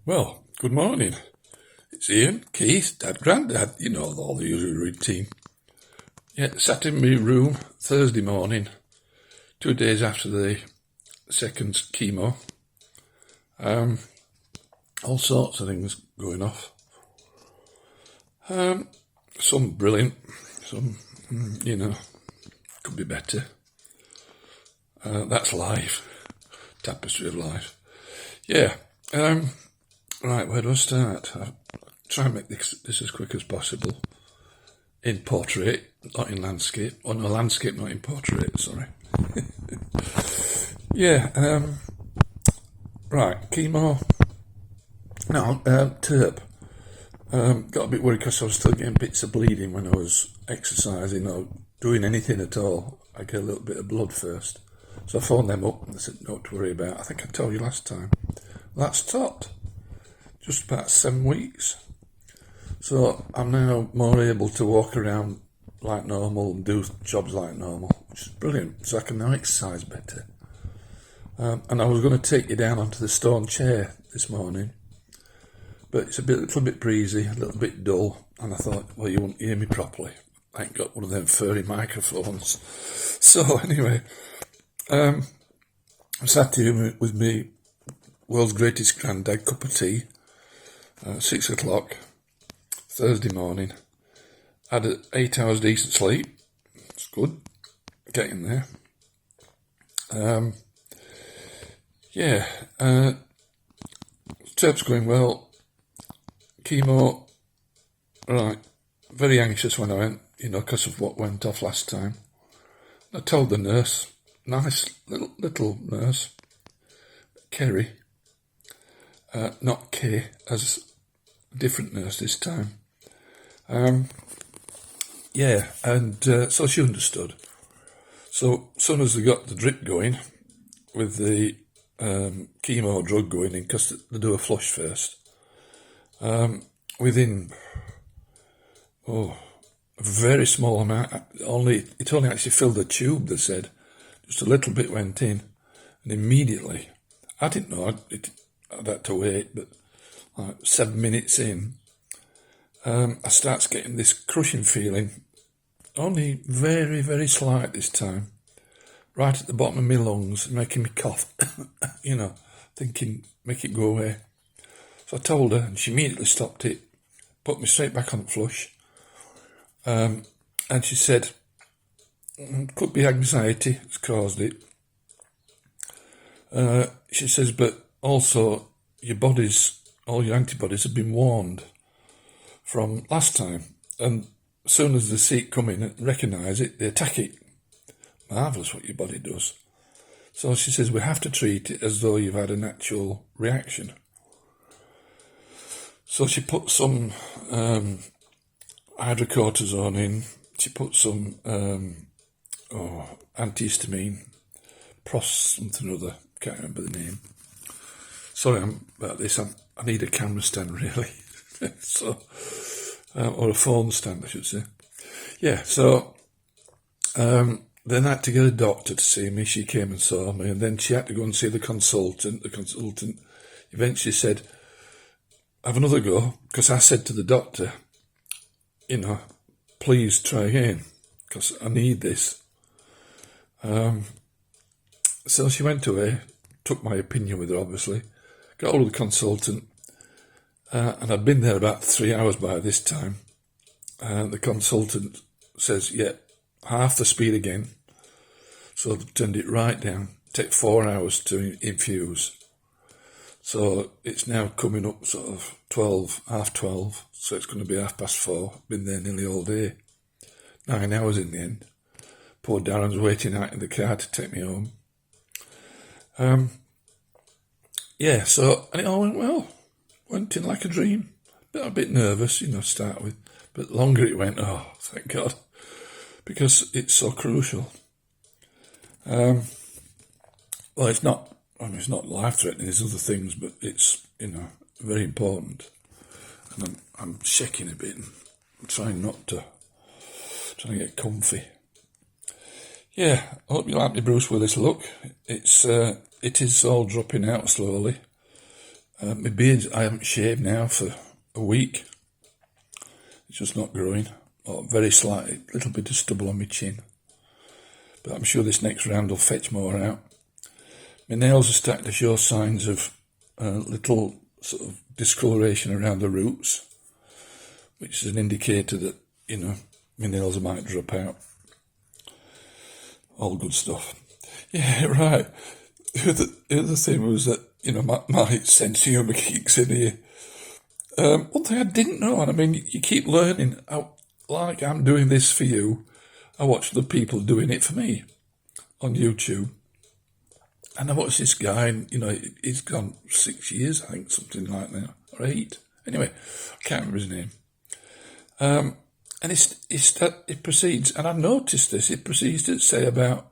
Well, good morning. It's Ian, Keith, Dad, Grandad, all the usual routine. Yeah, sat in my room Thursday morning, 2 days after the second chemo. All sorts of things going off. Some brilliant, some, could be better. That's life. Tapestry of life. Yeah. Right, where do I start? I'll try and make this as quick as possible. In portrait, not in landscape. Oh no, landscape, not in portrait, sorry. Yeah, right, chemo. No, TERP. Got a bit worried because I was still getting bits of bleeding when I was exercising or doing anything at all. I get a little bit of blood first. So I phoned them up and they said, not to worry about. I think I told you last time. That stopped. Just about 7 weeks. So I'm now more able to walk around like normal and do jobs like normal, which is brilliant. So I can now exercise better. And I was going to take you down onto the stone chair this morning, but it's a little bit breezy, a little bit dull, and I thought, well, you won't hear me properly. I ain't got one of them furry microphones. So anyway, I sat here with me world's greatest granddad cup of tea, 6 o'clock, Thursday morning. Had 8 hours decent sleep. It's good. Getting there. TERP's going well. Chemo, right, very anxious when I went, because of what went off last time. I told the nurse, nice little nurse, Kerry, not Kay, as a different nurse this time. So she understood. So as soon as they got the drip going, with the chemo drug going in, because they do a flush first, within a very small amount, it only actually filled the tube, they said. Just a little bit went in, and immediately, I didn't know, I'd had to wait, but like 7 minutes in, I starts getting this crushing feeling, only very, very slight this time, right at the bottom of my lungs, making me cough, thinking, make it go away. So I told her, and she immediately stopped it, put me straight back on flush, and she said, could be anxiety that's caused it. She says, but also all your antibodies have been warned from last time, and as soon as they see it coming and recognise it, they attack it. Marvellous what your body does. So she says, we have to treat it as though you've had an actual reaction. So she put some hydrocortisone in, she put some antihistamine, something or other, can't remember the name. Sorry about this, I need a camera stand really. So, or a phone stand I should say. Yeah, so then I had to get a doctor to see me. She came and saw me, and then she had to go and see the consultant. The consultant eventually said, have another go, because I said to the doctor, please try again, because I need this. So she went away, took my opinion with her obviously, got hold of the consultant, and I'd been there about 3 hours by this time. The consultant says, yeah, half the speed again. So they turned it right down. Take 4 hours to infuse. So it's now coming up sort of half 12. So it's going to be 4:30. Been there nearly all day. 9 hours in the end. Poor Darren's waiting out in the car to take me home. And it all went well. Went in like a dream. A bit nervous, to start with. But the longer it went, oh, thank God. Because it's so crucial. Well, it's not life-threatening, there's other things, but it's, very important. And I'm shaking a bit and I'm trying to get comfy. Yeah, I hope you like my Bruce Willis look. It is all dropping out slowly. My beard, I haven't shaved now for a week. It's just not growing. Or very slight, little bit of stubble on my chin. But I'm sure this next round will fetch more out. My nails are starting to show signs of little sort of discoloration around the roots, which is an indicator that, my nails might drop out. All good stuff. Yeah, right. The other thing was that, my sense of humour kicks in here. One thing I didn't know, and I mean, you keep learning, like I'm doing this for you, I watch the people doing it for me on YouTube. And I watched this guy, and, he's gone 6 years, I think, something like that, or 8. Anyway, I can't remember his name. And it proceeds, and I've noticed this, it proceeds to say about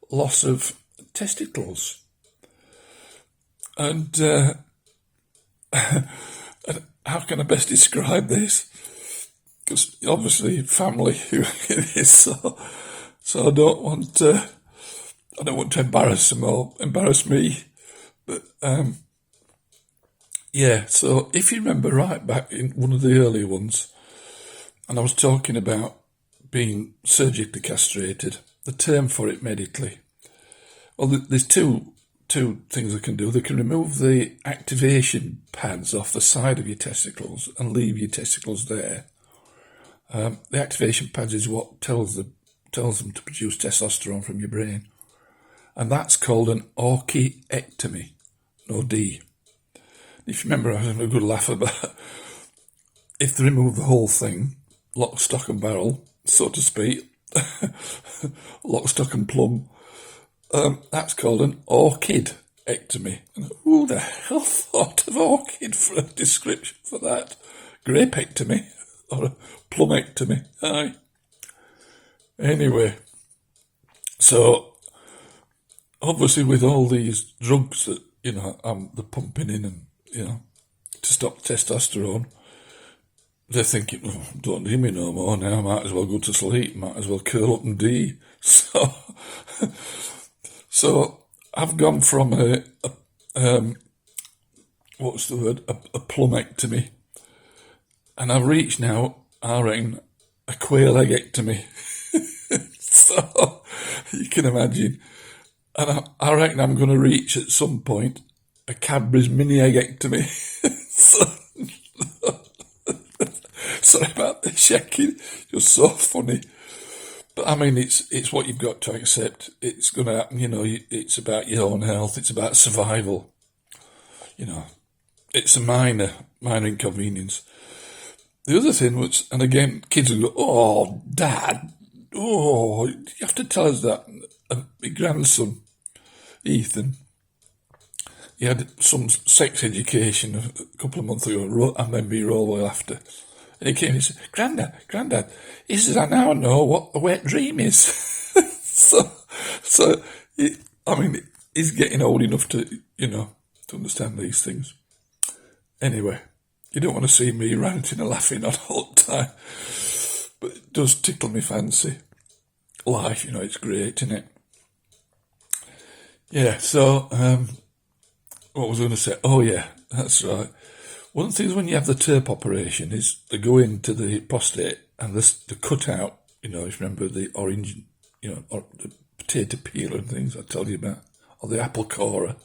loss of testicles. And how can I best describe this? Because obviously family who it is, so I don't want to embarrass them or embarrass me. But yeah, so if you remember right back in one of the early ones, and I was talking about being surgically castrated, the term for it medically. Well, there's two things they can do. They can remove the activation pads off the side of your testicles and leave your testicles there. The activation pads is what tells them to produce testosterone from your brain. And that's called an orchiectomy. No D. If you remember, I was having a good laugh about if they remove the whole thing, lock, stock and barrel, so to speak, lock, stock and plumb, that's called an orchidectomy. And who the hell thought of orchid for a description for that? Grapectomy or a plumectomy? Aye. Anyway, so obviously with all these drugs that, they're pumping in and, to stop testosterone, they're thinking, oh, don't need me no more now, might as well go to sleep, might as well curl up and D. So I've gone from a plumectomy, and I've reached now, I reckon, a quail eggectomy. So you can imagine. And I reckon I'm going to reach at some point a Cadbury's mini eggectomy. Sorry about the shaking, just so funny. But I mean, it's what you've got to accept. It's going to happen, it's about your own health, it's about survival. It's a minor inconvenience. The other thing was, and again, kids will go, oh, Dad, oh, you have to tell us that. My grandson, Ethan, he had some sex education a couple of months ago. I remember he rolled well after. And he came and he said, Grandad, he says, I now know what a wet dream is. so he's getting old enough to, to understand these things. Anyway, you don't want to see me ranting and laughing on all the time. But it does tickle me fancy. Life, it's great, isn't it? Yeah, so, what was I going to say? Oh, yeah, that's right. One of the things when you have the TERP operation is they go into the prostate and they cut out, if you remember the orange, or the potato peel and things I told you about, or the apple corer,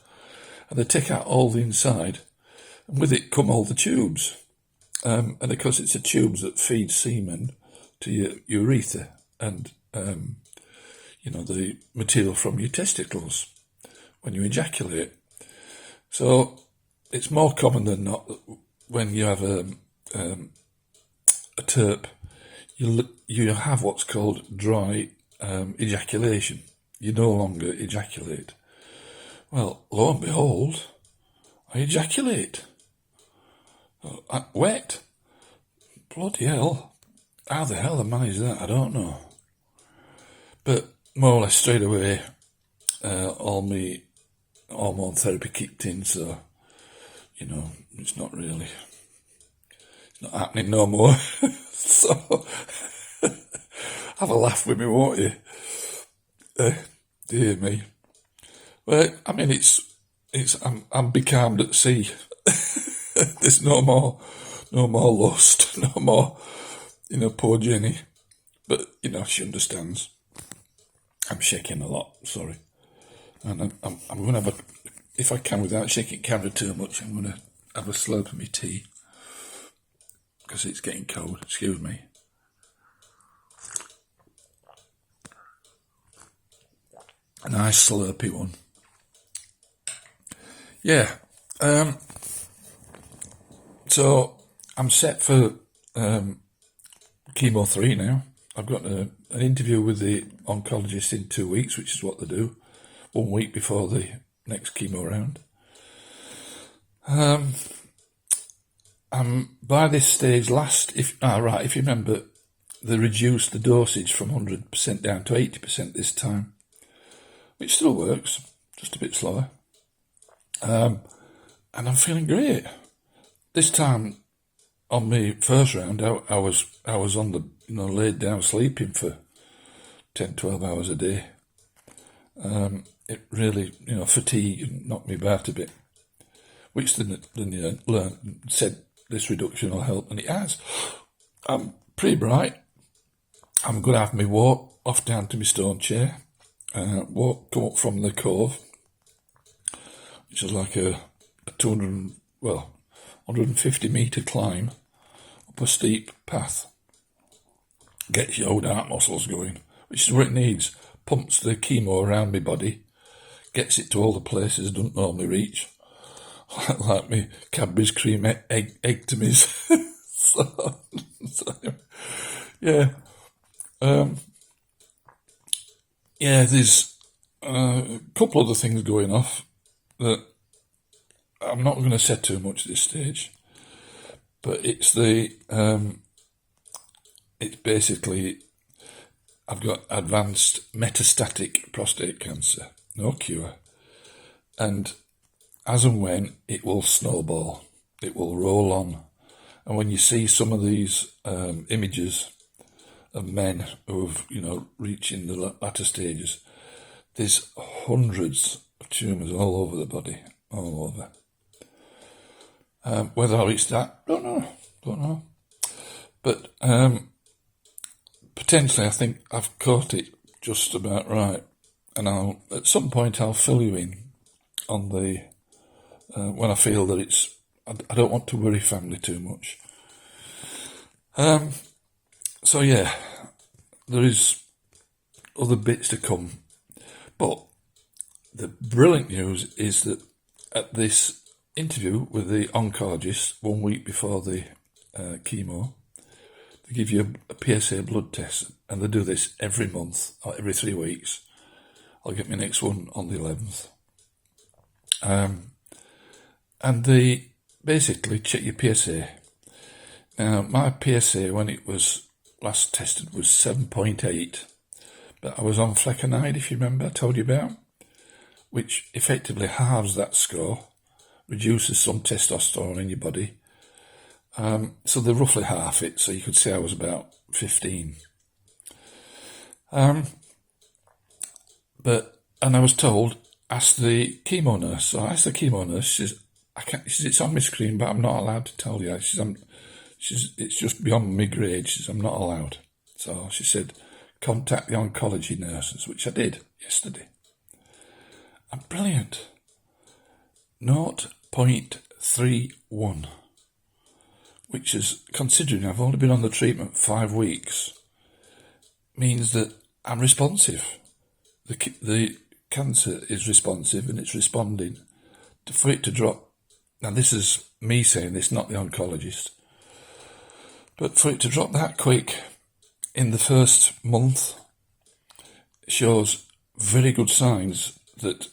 and they take out all the inside, and with it come all the tubes. And of course it's the tubes that feed semen to your urethra and, the material from your testicles when you ejaculate. So it's more common than not that when you have a TERP, you have what's called dry ejaculation. You no longer ejaculate. Well, lo and behold, I ejaculate. Wet. Bloody hell. How the hell I managed that, I don't know. But more or less straight away, all my hormone therapy kicked in, so, it's not happening no more. So, have a laugh with me, won't you? Dear me. Well, I mean, I'm becalmed at sea There's no more lust, no more, poor Jenny. But, she understands. I'm shaking a lot, sorry. And I'm going to have if I can, without shaking camera too much, I'm going to have a slurp of my tea. Because it's getting cold, excuse me. A nice slurpy one. Yeah. So I'm set for Chemo 3 now. I've got an interview with the oncologist in 2 weeks, which is what they do, 1 week before the next chemo round. By this stage, if you remember, they reduced the dosage from 100% down to 80% this time, which still works, just a bit slower. And I'm feeling great. This time, on my first round, I was on the, laid down sleeping for 10, 12 hours a day. It really, fatigue knocked me about a bit, which then said this reduction will help, and it has. I'm pretty bright. I'm going to have my walk off down to my stone chair, come up from the cove, which is like a 150 metre climb up a steep path. Gets your old heart muscles going, which is what it needs. Pumps the chemo around my body, gets it to all the places it doesn't normally reach, like me Cadbury's cream ectomies. so, yeah. There's a couple other things going off that I'm not going to say too much at this stage, but it's basically I've got advanced metastatic prostate cancer, no cure, and as and when it will snowball, it will roll on, and when you see some of these images of men who've reaching the latter stages, there's hundreds of tumours all over the body, all over. Whether I'll reach that, don't know. But potentially, I think I've caught it just about right, and at some point I'll fill you in on the when I feel that it's. I don't want to worry family too much. So yeah, there is other bits to come, but the brilliant news is that at this interview with the oncologist 1 week before the chemo, they give you a PSA blood test, and they do this every month or every 3 weeks. I'll get my next one on the 11th. And they basically check your PSA. Now, my PSA, when it was last tested, was 7.8, but I was on flecainide, if you remember, I told you about, which effectively halves that score, reduces some testosterone in your body. So they roughly half it, so you could say I was about 15. And I was told, ask the chemo nurse. So I asked the chemo nurse, she says, it's on my screen, but I'm not allowed to tell you. It's just beyond my grade. She says, I'm not allowed. So she said, contact the oncology nurses, which I did yesterday. And brilliant. 0.31, which is, considering I've only been on the treatment 5 weeks, means that I'm responsive. The cancer is responsive, and it's responding. For it to drop, now this is me saying this, not the oncologist, but for it to drop that quick in the first month shows very good signs that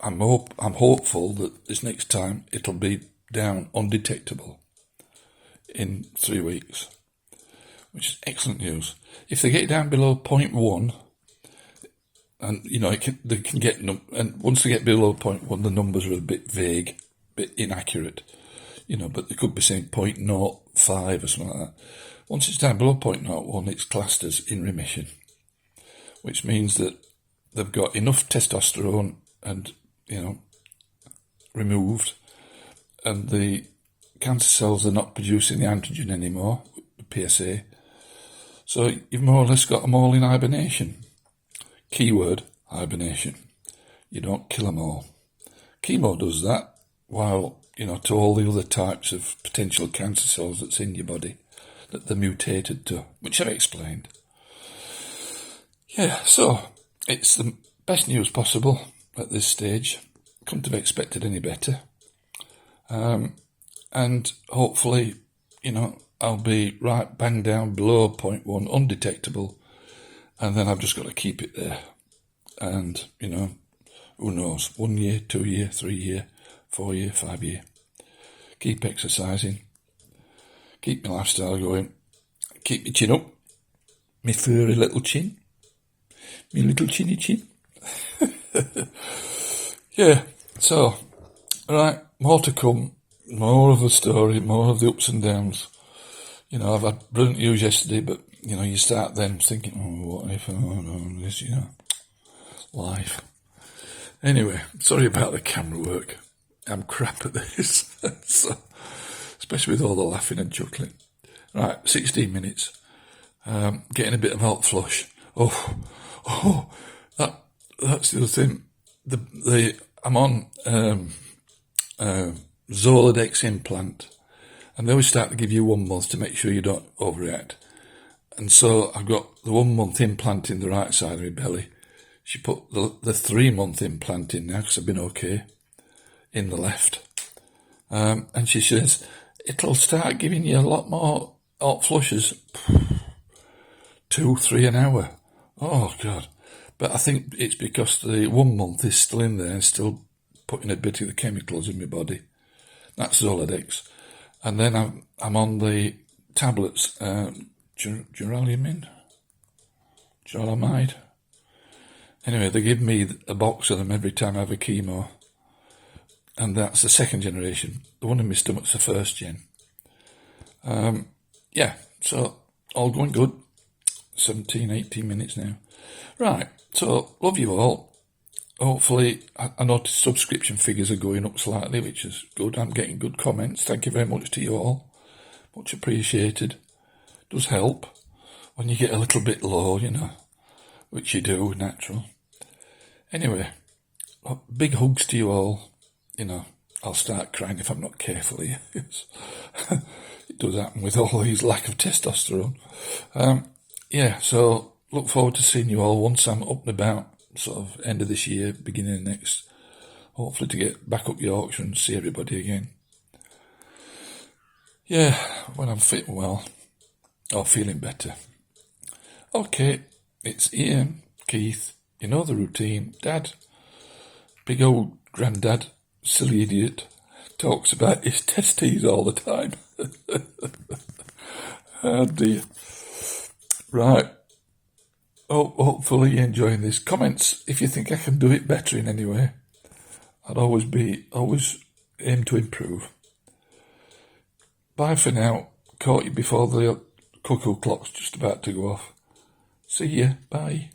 I'm hopeful that this next time it'll be down undetectable in 3 weeks, which is excellent news. If they get down below 0.1, and they can get and once they get below 0.1, the numbers are a bit vague, a bit inaccurate, but they could be saying 0.05 or something like that. Once it's down below 0.01, it's classed as in remission, which means that they've got enough testosterone and removed, and the cancer cells are not producing the androgen anymore, the PSA. So you've more or less got them all in hibernation. Keyword, hibernation. You don't kill them all. Chemo does that, while, to all the other types of potential cancer cells that's in your body, that they're mutated to, which I've explained. Yeah, so it's the best news possible at this stage. Couldn't have expected any better. And hopefully, I'll be right bang down below 0.1, undetectable, and then I've just got to keep it there. And, who knows, 1 year, 2 year, 3 year, 4 year, 5 year. Keep exercising, keep my lifestyle going, keep my chin up, my furry little chin, my little chinny chin. Yeah, so, right, more to come, more of the story, more of the ups and downs. I've had brilliant news yesterday, but, you start then thinking, what if, this, life. Anyway, sorry about the camera work. I'm crap at this, so, especially with all the laughing and chuckling. Right, 16 minutes. Getting a bit of hot flush. That's the other thing. I'm on Zoladex implant, and they always start to give you 1 month to make sure you don't overreact. And so I've got the 1 month implant in the right side of my belly. She put the 3 month implant in now, because I've been okay, in the left. And she says, it'll start giving you a lot more hot flushes. 2, 3 an hour. Oh, God. But I think it's because the 1 month is still in there and still putting a bit of the chemicals in my body. That's Zoladex. And then I'm on the tablets, Duralumin? Duralamide? Anyway, they give me a box of them every time I have a chemo. And that's the 2nd generation. The one in my stomach's the 1st gen. Yeah, so all going good. 17, 18 minutes now. Right, so love you all. Hopefully, I noticed subscription figures are going up slightly, which is good. I'm getting good comments. Thank you very much to you all. Much appreciated. Does help when you get a little bit low, which you do, natural. Anyway, big hugs to you all. I'll start crying if I'm not careful here. It does happen with all these lack of testosterone. Yeah, so look forward to seeing you all once I'm up and about, sort of end of this year, beginning of next. Hopefully to get back up Yorkshire and see everybody again. Yeah, when I'm fit and well, or feeling better. Okay, it's Ian, Keith, you know the routine. Dad, big old granddad, silly idiot, talks about his testes all the time. Oh dear. Right. Hopefully you're enjoying this. Comments if you think I can do it better in any way. I'd always aim to improve. Bye for now. Caught you before the cuckoo clock's just about to go off. See ya. Bye.